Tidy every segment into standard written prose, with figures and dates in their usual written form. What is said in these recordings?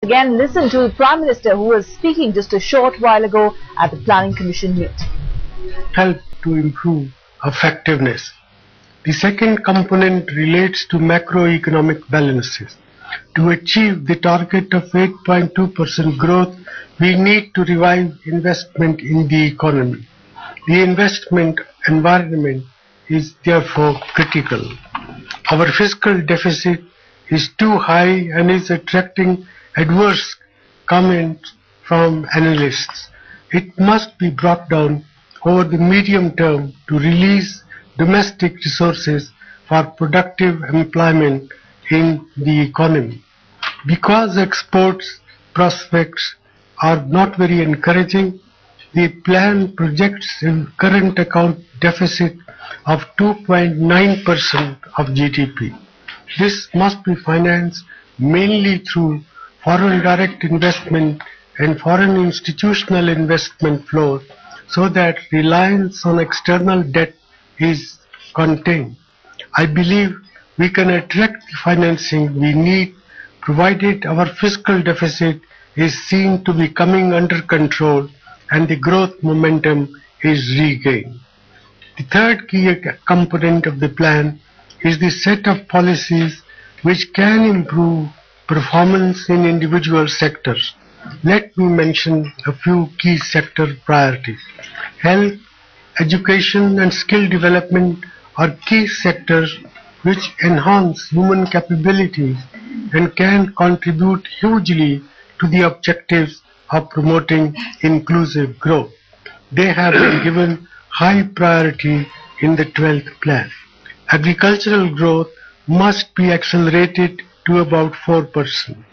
Again, listen to the Prime Minister, who was speaking just a short while ago at the Planning Commission meet. Help to improve effectiveness. The second component relates to macroeconomic balances. To achieve the target of 8.2% growth, we need to revive investment in the economy. The investment environment is therefore critical. Our fiscal deficit is too high and is attracting adverse comments from analysts. It must be brought down over the medium term to release domestic resources for productive employment in the economy. Because exports prospects are not very encouraging, the plan projects a current account deficit of 2.9% of GDP. This must be financed mainly through foreign direct investment and foreign institutional investment flows, so that reliance on external debt is contained. I believe we can attract the financing we need, provided our fiscal deficit is seen to be coming under control and the growth momentum is regained. The third key component of the plan is the set of policies which can improve performance in individual sectors. Let me mention a few key sector priorities. Health, education and skill development are key sectors which enhance human capabilities and can contribute hugely to the objectives of promoting inclusive growth. They have been given high priority in the 12th plan. Agricultural growth must be accelerated to about 4%.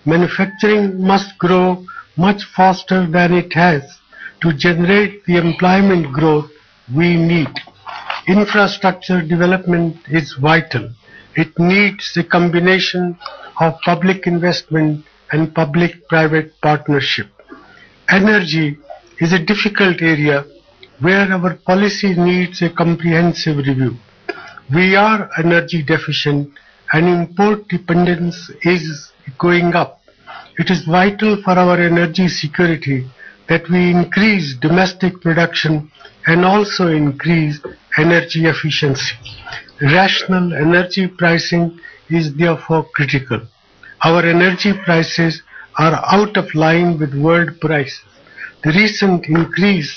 Manufacturing must grow much faster than it has to generate the employment growth we need. Infrastructure development is vital. It needs a combination of public investment and public-private partnership. Energy is a difficult area where our policy needs a comprehensive review. We are energy deficient and import dependence is going up. It is vital for our energy security that we increase domestic production and also increase energy efficiency. Rational energy pricing is therefore critical. Our energy prices are out of line with world prices. The recent increase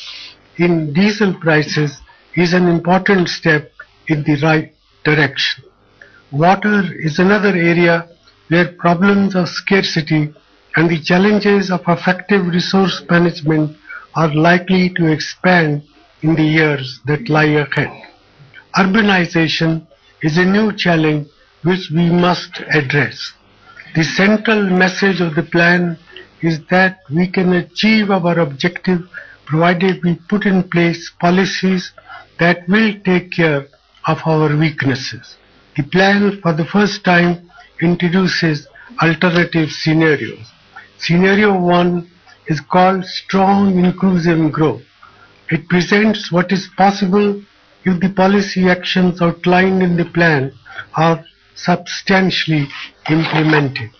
in diesel prices is an important step in the right direction. Water is another area where problems of scarcity and the challenges of effective resource management are likely to expand in the years that lie ahead. Urbanization is a new challenge which we must address. The central message of the plan is that we can achieve our objective provided we put in place policies that will take care of our weaknesses. The plan for the first time introduces alternative scenarios. Scenario 1 is called Strong Inclusive Growth. It presents what is possible if the policy actions outlined in the plan are substantially implemented.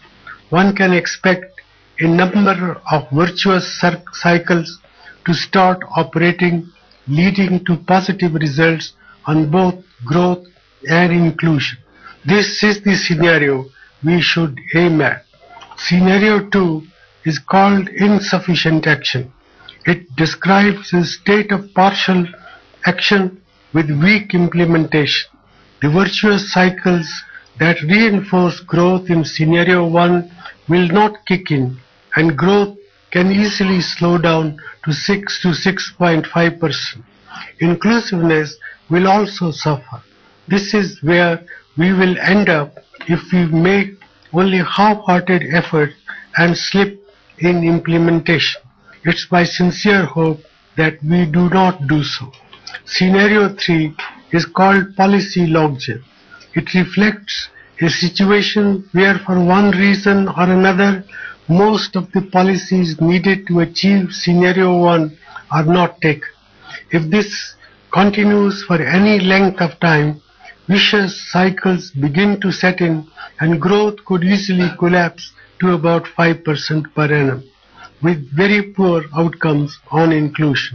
One can expect a number of virtuous cycles to start operating, leading to positive results on both growth and inclusion. This is the scenario we should aim at. Scenario 2 is called Insufficient Action. It describes a state of partial action with weak implementation. The virtuous cycles that reinforce growth in Scenario 1 will not kick in, and growth can easily slow down to 6 to 6.5%. Inclusiveness will also suffer. This is where we will end up if we make only half-hearted effort and slip in implementation. It's my sincere hope that we do not do so. Scenario 3 is called Policy Logjam. It reflects a situation where for one reason or another most of the policies needed to achieve Scenario 1 are not taken. If this continues for any length of time, vicious cycles begin to set in and growth could easily collapse to about 5% per annum, with very poor outcomes on inclusion.